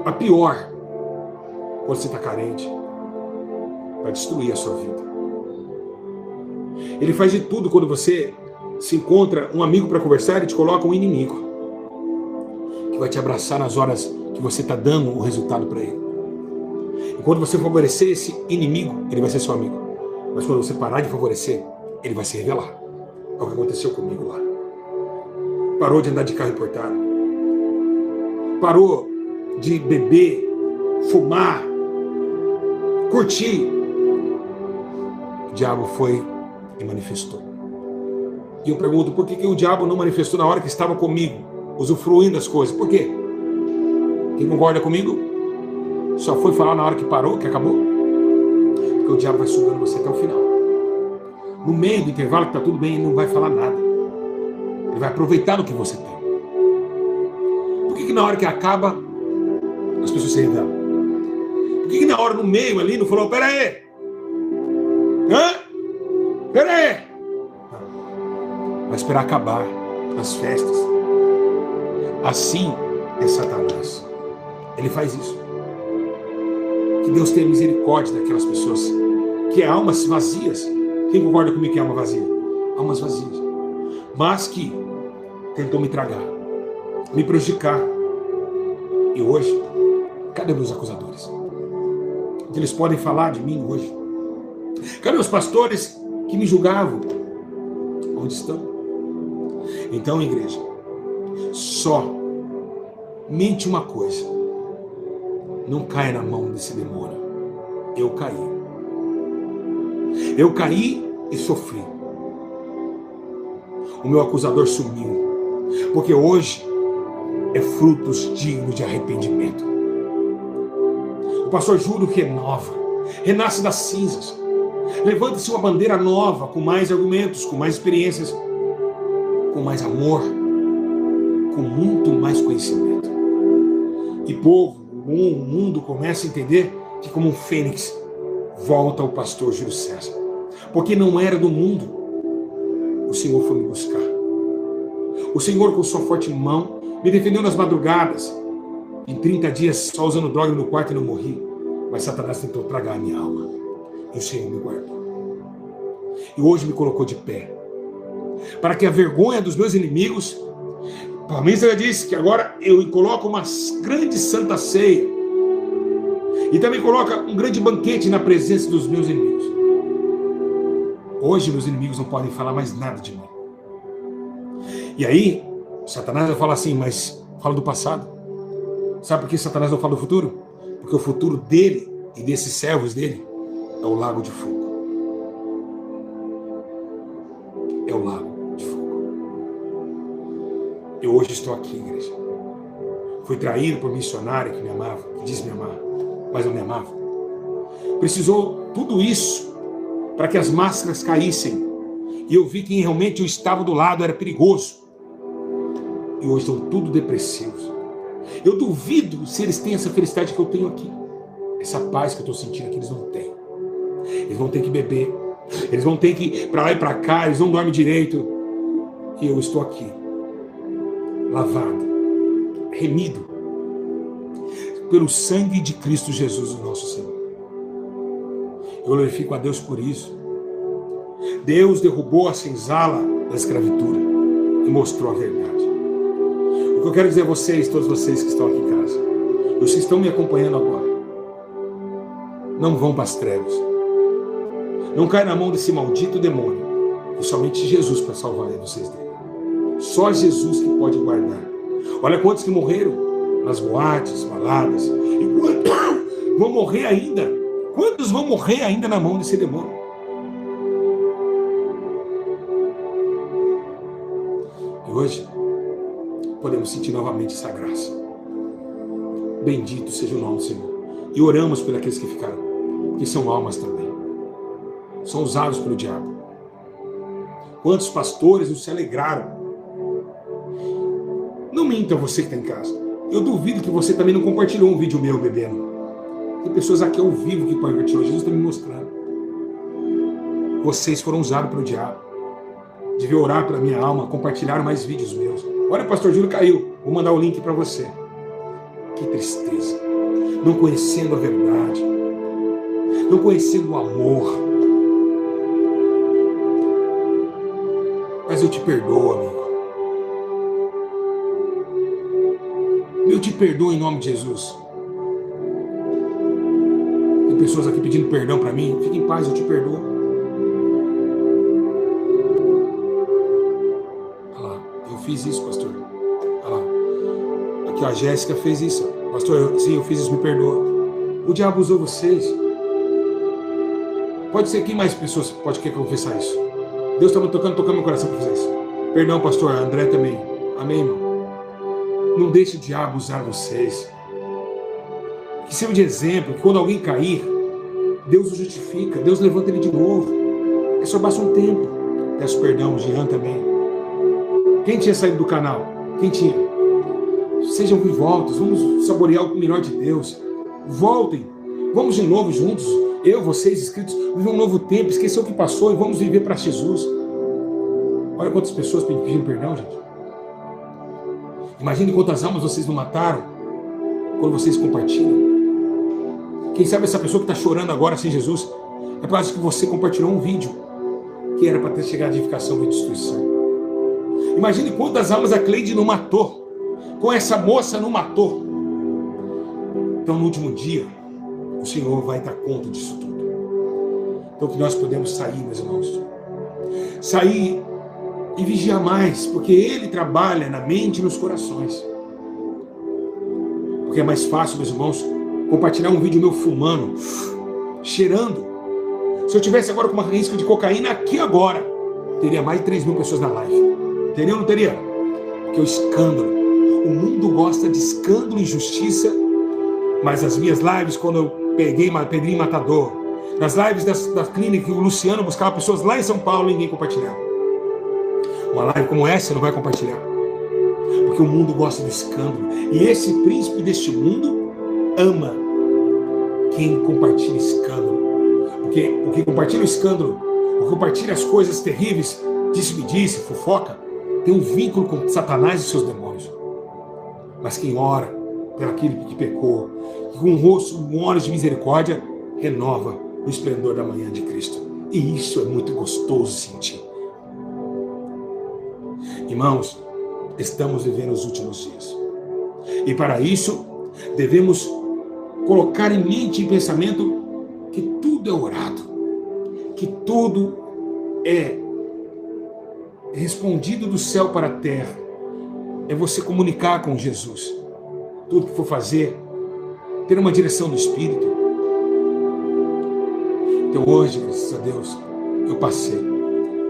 a pior, quando você está carente, para destruir a sua vida. Ele faz de tudo quando você se encontra um amigo para conversar, ele te coloca um inimigo, que vai te abraçar nas horas que você está dando o resultado para ele. E quando você favorecer esse inimigo, ele vai ser seu amigo. Mas quando você parar de favorecer, ele vai se revelar. É o que aconteceu comigo lá. Parou de andar de carro importado. Parou de beber, fumar, curtir. O diabo foi e manifestou. E eu pergunto, por que o diabo não manifestou na hora que estava comigo, usufruindo das coisas? Por quê? Quem concorda comigo? Só foi falar na hora que parou, que acabou? Porque o diabo vai sugando você até o final. No meio do intervalo que está tudo bem, ele não vai falar nada. Ele vai aproveitar do que você tem. Por que na hora que acaba, as pessoas se revelam? Por que na hora, no meio ali, não falou: pera aí? Pera aí! Vai esperar acabar as festas. Assim é Satanás. Ele faz isso. Que Deus tenha misericórdia daquelas pessoas que é almas vazias. Quem concorda comigo que é alma vazia? Almas vazias. Mas que tentou me tragar, me prejudicar. E hoje, cadê meus acusadores? O que eles podem falar de mim hoje? Cadê os pastores que me julgavam? Onde estão? Então, igreja, somente uma coisa: não caia na mão desse demônio. Eu caí e sofri. O meu acusador sumiu, porque hoje é frutos dignos de arrependimento. O pastor Júlio renova, renasce das cinzas, levanta-se uma bandeira nova, com mais argumentos, com mais experiências, com mais amor, com muito mais conhecimento. E povo, o mundo começa a entender que, como um fênix, volta ao pastor Júlio César. Porque não era do mundo. O Senhor foi me buscar. O Senhor, com sua forte mão, me defendeu nas madrugadas. Em 30 dias, só usando droga no quarto, e não morri. Mas Satanás tentou tragar a minha alma. E o Senhor me guardou. E hoje me colocou de pé, para que a vergonha dos meus inimigos, pelo menos ela disse que agora eu coloco uma grande santa ceia, e também coloca um grande banquete na presença dos meus inimigos. Hoje meus inimigos não podem falar mais nada de mim. E aí Satanás vai falar assim: mas fala do passado. Sabe por que Satanás não fala do futuro? Porque o futuro dele e desses servos dele é o lago de fogo. É o lago de fogo. Eu hoje estou aqui, igreja. Fui traído por missionária que me amava, que disse me amar, mas não me amava. Precisou tudo isso para que as máscaras caíssem. E eu vi que realmente eu estava do lado, era perigoso. E hoje estão tudo depressivos. Eu duvido se eles têm essa felicidade que eu tenho aqui. Essa paz que eu estou sentindo aqui, eles não têm. Eles vão ter que beber. Eles vão ter que ir para lá e para cá, eles não dormem direito. E eu estou aqui, lavado, remido, pelo sangue de Cristo Jesus, o nosso Senhor. Eu glorifico a Deus por isso. Deus derrubou a senzala da escravatura e mostrou a verdade. O que eu quero dizer a vocês, todos vocês que estão aqui em casa, e vocês estão me acompanhando agora, não vão para as trevas. Não caia na mão desse maldito demônio, que somente Jesus para salvar vocês dele. Só Jesus que pode guardar. Olha quantos que morreram nas boates, baladas, e quantos vão morrer ainda Quantos vão morrer ainda na mão desse demônio? E hoje, podemos sentir novamente essa graça. Bendito seja o nome do Senhor. E oramos por aqueles que ficaram, que são almas também. São usados pelo diabo. Quantos pastores não se alegraram? Não minta você que está em casa. Eu duvido que você também não compartilhou um vídeo meu bebendo. Tem pessoas aqui ao vivo que compartilhou. Jesus está me mostrando. Vocês foram usados pelo diabo. Devia orar pela minha alma, compartilhar mais vídeos meus. Olha, o pastor Júlio caiu. Vou mandar o link para você. Que tristeza. Não conhecendo a verdade. Não conhecendo o amor. Mas eu te perdoo, amigo. Eu te perdoo em nome de Jesus. Tem pessoas aqui pedindo perdão para mim. Fique em paz, eu te perdoo. Olha lá, eu fiz isso, pastor. Olha lá. Aqui, ó, a Jéssica fez isso. Pastor, sim, eu fiz isso, me perdoa. O diabo usou vocês. Pode ser quem mais pessoas pode querer confessar isso. Deus está me tocando meu coração para fazer isso. Perdão, pastor, André também. Amém, irmão. Não deixe o diabo usar vocês. Que sirva de exemplo, que quando alguém cair, Deus o justifica, Deus levanta ele de novo. É só basta um tempo. Peço perdão, Jean também. Quem tinha saído do canal? Quem tinha? Sejam voltos, vamos saborear o melhor de Deus. Voltem, vamos de novo juntos. Eu, vocês, inscritos, viver um novo tempo, esquecer o que passou e vamos viver para Jesus. Olha quantas pessoas pediram perdão, gente. Imagine quantas almas vocês não mataram quando vocês compartilham. Quem sabe essa pessoa que está chorando agora sem Jesus é por causa que você compartilhou um vídeo que era para ter chegado a edificação e destruição. Imagine quantas almas a Cleide não matou, com essa moça não matou. Então no último dia o Senhor vai dar conta disso tudo. Então que nós podemos sair, meus irmãos, sair e vigiar mais, porque Ele trabalha na mente e nos corações. Porque é mais fácil, meus irmãos, compartilhar um vídeo meu fumando, cheirando. Se eu tivesse agora com uma risco de cocaína aqui agora, teria mais de 3.000 pessoas na live. Teria ou não teria? Porque o escândalo, o mundo gosta de escândalo e injustiça, mas as minhas lives, quando eu peguei Pedrinho Matador, nas lives da clínica, o Luciano buscava pessoas lá em São Paulo e ninguém compartilhava. Uma live como essa não vai compartilhar, porque o mundo gosta do escândalo, e esse príncipe deste mundo ama quem compartilha escândalo, porque o que compartilha o escândalo, o que compartilha as coisas terríveis, disse-me-disse, fofoca, tem um vínculo com Satanás e seus demônios. Mas quem ora pelo aquele que pecou, e com um rosto, olhos de misericórdia, renova o esplendor da manhã de Cristo. E isso é muito gostoso sentir. Irmãos, estamos vivendo os últimos dias. E para isso, devemos colocar em mente e pensamento que tudo é orado, que tudo é respondido do céu para a terra. É você comunicar com Jesus. Tudo que for fazer, ter uma direção do Espírito. Então hoje, graças a Deus, eu passei,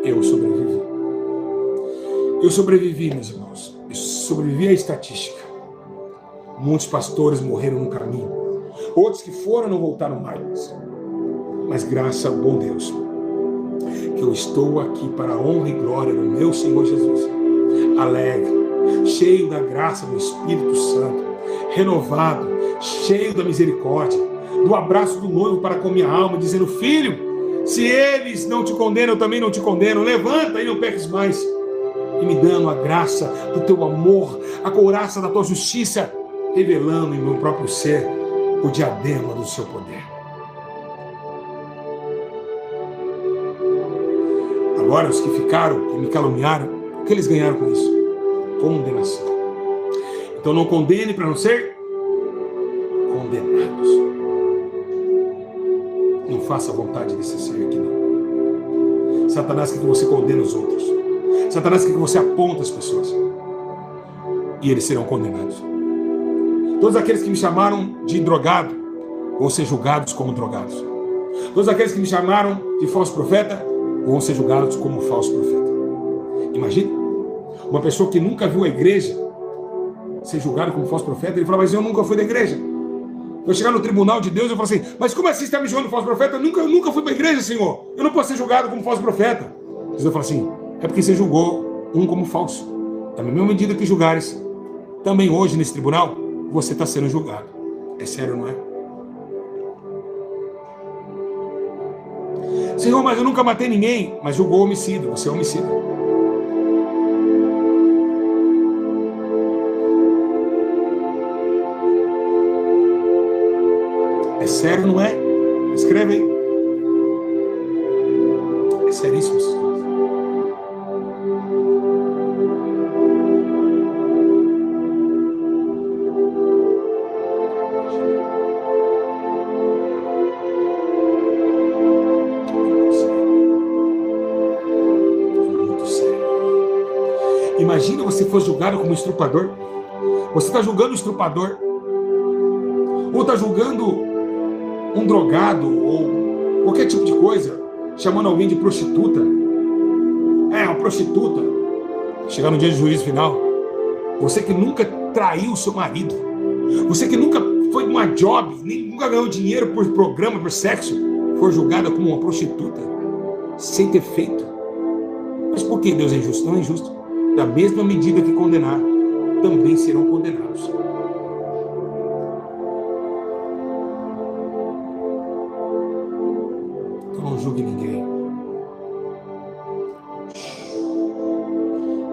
eu sobrevivi. Eu sobrevivi, meus irmãos. Eu sobrevivi à estatística. Muitos pastores morreram no caminho. Outros que foram não voltaram mais. Mas graças ao bom Deus, que eu estou aqui para a honra e glória do meu Senhor Jesus. Alegre, cheio da graça do Espírito Santo, renovado, cheio da misericórdia, do abraço do noivo para com minha alma, dizendo: filho, se eles não te condenam, eu também não te condeno. Levanta e não peques mais. E me dando a graça do teu amor, a couraça da tua justiça, revelando em meu próprio ser o diadema do seu poder. Agora os que ficaram, que me caluniaram, o que eles ganharam com isso? Condenação. Então não condene para não ser condenados. Não faça a vontade desse ser aqui, não. Satanás quer que você condene os outros. Satanás quer que você aponte as pessoas. E eles serão condenados. Todos aqueles que me chamaram de drogado vão ser julgados como drogados. Todos aqueles que me chamaram de falso profeta vão ser julgados como falso profeta. Imagina, uma pessoa que nunca viu a igreja ser julgado como falso profeta, ele fala, mas eu nunca fui da igreja. Eu chegar no tribunal de Deus, eu falo assim, mas como assim você está me julgando falso profeta? Eu nunca fui para a igreja, Senhor. Eu não posso ser julgado como falso profeta. Deus fala assim, é porque você julgou um como falso. Da mesma medida que julgares, também hoje nesse tribunal, você está sendo julgado. É sério, não é? Senhor, mas eu nunca matei ninguém. Mas julgou homicida, você é homicida. É sério, não é? Escreve aí. É seríssimo essas coisas. Imagina você for julgado como estrupador. Você está julgando o estrupador. Ou está julgando um drogado, ou qualquer tipo de coisa, chamando alguém de prostituta. É, uma prostituta. Chegar no dia de juízo final. Você que nunca traiu o seu marido. Você que nunca foi uma job, nem nunca ganhou dinheiro por programa, por sexo, for julgada como uma prostituta, sem ter feito. Mas por que Deus é injusto? Não é injusto. Da mesma medida que condenar, também serão condenados. Então não julgue ninguém.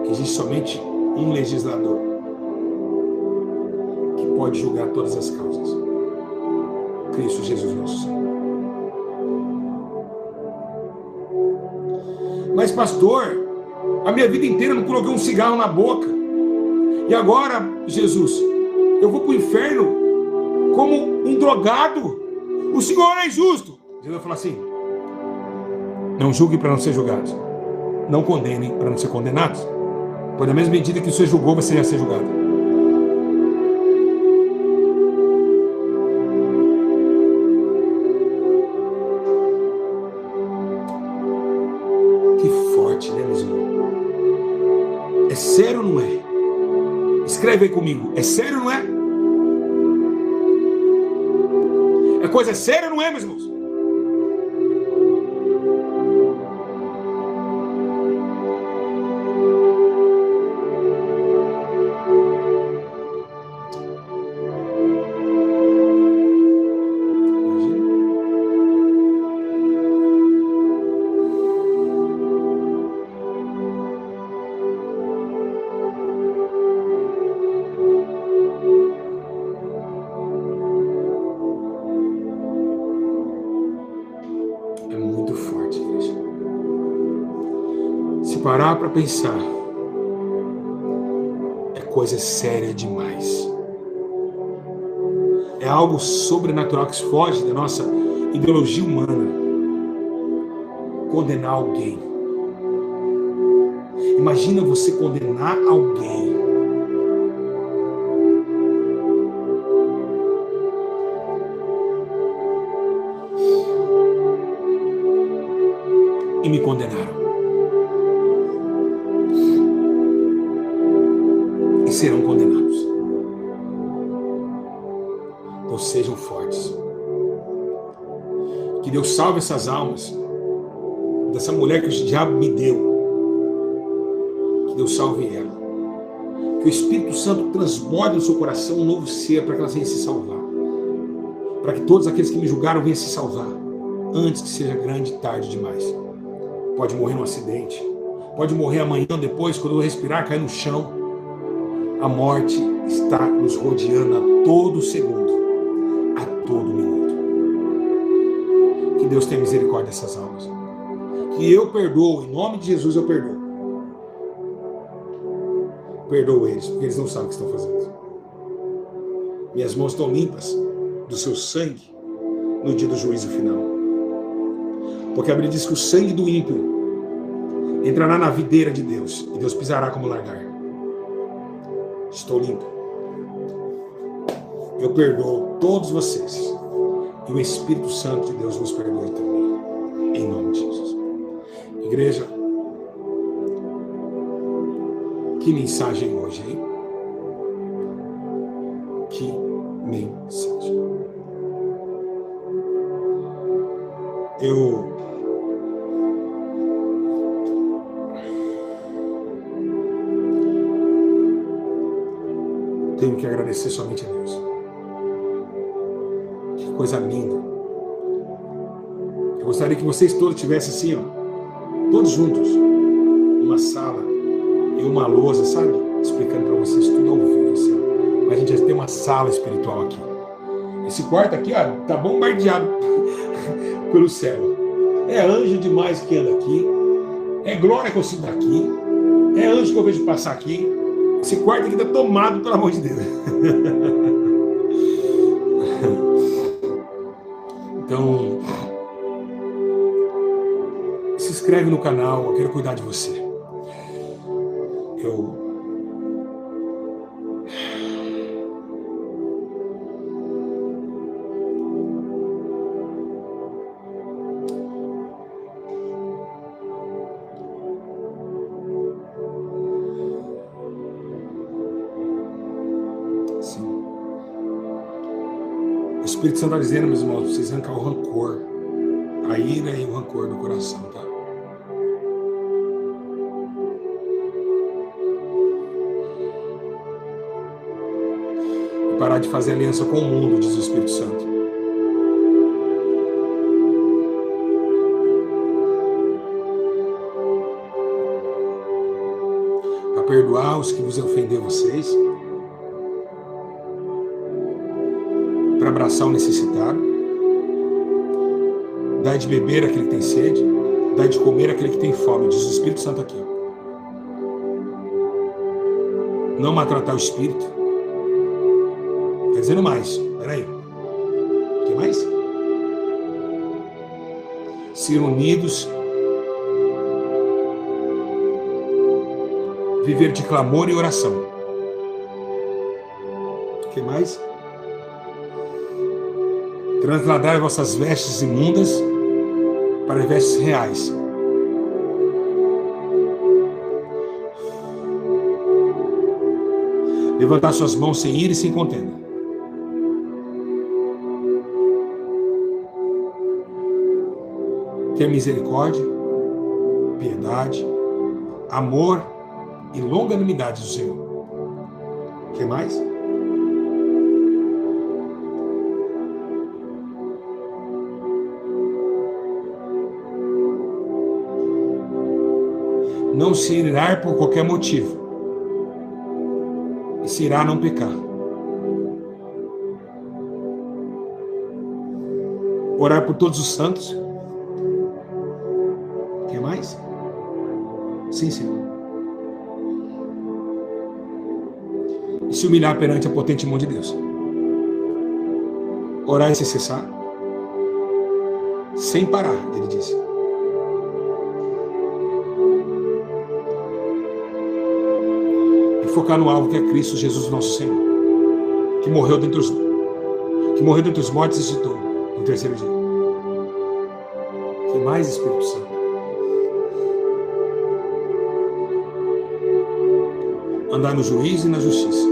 Existe somente um legislador que pode julgar todas as causas. Cristo Jesus nosso Senhor. Mas pastor, a minha vida inteira eu não coloquei um cigarro na boca. E agora, Jesus, eu vou para o inferno como um drogado. O Senhor é injusto. Jesus fala assim, não julgue para não ser julgados. Não condene para não ser condenados. Pois na mesma medida que você julgou, você ia ser julgado. Que forte, né, meus irmãos? É sério ou não é? Escreve aí comigo. É sério ou não é? É coisa séria ou não é, meus irmãos? Parar para pensar, é coisa séria demais. É algo sobrenatural que foge da nossa ideologia humana. Condenar alguém. Imagina você condenar alguém. E me condenaram. Serão condenados. Então sejam fortes. Que Deus salve essas almas dessa mulher que o diabo me deu. Que Deus salve ela. Que o Espírito Santo transborde no seu coração um novo ser para que ela venha se salvar. Para que todos aqueles que me julgaram venham se salvar antes que seja grande e tarde demais. Pode morrer num acidente. Pode morrer amanhã ou depois, quando eu respirar, cair no chão. A morte está nos rodeando a todo segundo, a todo minuto. Que Deus tenha misericórdia dessas almas. Que eu perdoo, em nome de Jesus eu perdoo. Perdoo eles, porque eles não sabem o que estão fazendo. Minhas mãos estão limpas do seu sangue no dia do juízo final. Porque a Bíblia diz que o sangue do ímpio entrará na videira de Deus, e Deus pisará como lagar. Estou limpo. Eu perdoo todos vocês. e o Espírito Santo de Deus nos perdoe também. Em nome de Jesus. Igreja, que mensagem hoje, hein? Que mensagem. Eu tenho que agradecer somente a Deus. Que coisa linda. Eu gostaria que vocês todos estivessem assim, ó, todos juntos, numa sala e uma lousa, sabe? Explicando para vocês tudo ao vivo, assim, ó. Mas a gente já tem uma sala espiritual aqui. Esse quarto aqui, ó, tá bombardeado pelo céu. É anjo demais que anda aqui. É glória que eu sinto aqui. É anjo que eu vejo passar aqui. Esse quarto aqui está tomado, pelo amor de Deus. Então, se inscreve no canal, eu quero cuidar de você. O Espírito Santo está dizendo, meus irmãos, vocês arrancar o rancor, a ira e o rancor do coração, tá? E parar de fazer aliança com o mundo, diz o Espírito Santo. Para perdoar os que vos ofenderam vocês. Para abraçar o necessitado, dar de beber aquele que tem sede, dar de comer aquele que tem fome, diz o Espírito Santo aqui. Não maltratar o Espírito. Está dizendo mais, peraí. O que mais? Ser unidos, viver de clamor e oração. O que mais? Transladar vossas vestes imundas para vestes reais. Levantar suas mãos sem ira e sem contenda. Ter misericórdia, piedade, amor e longanimidade do Senhor. O que mais? Não se irar por qualquer motivo, e se irá não pecar. Orar por todos os santos. O que mais? Sim, Senhor. E se humilhar perante a potente mão de Deus. Orar sem cessar, sem parar, ele disse. Focar no alvo que é Cristo Jesus nosso Senhor, que morreu dentre os mortos e ressuscitou no terceiro dia. Que mais, Espírito Santo? Andar no juízo e na justiça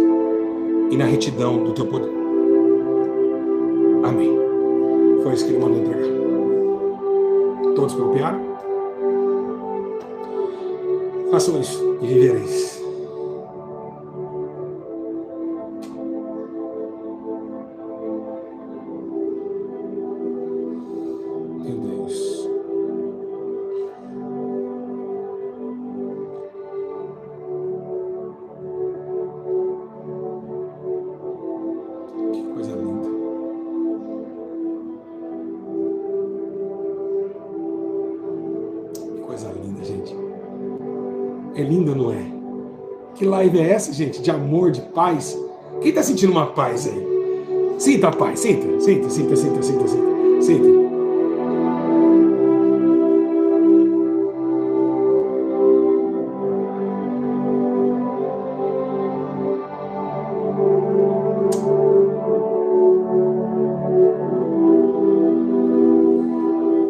e na retidão do teu poder. Amém. Foi isso que ele mandou entregar. Todos copiaram? Façam isso e vivereis. É lindo, não é? Que live é essa, gente? De amor, de paz? Quem está sentindo uma paz aí? Sinta a paz, sinta.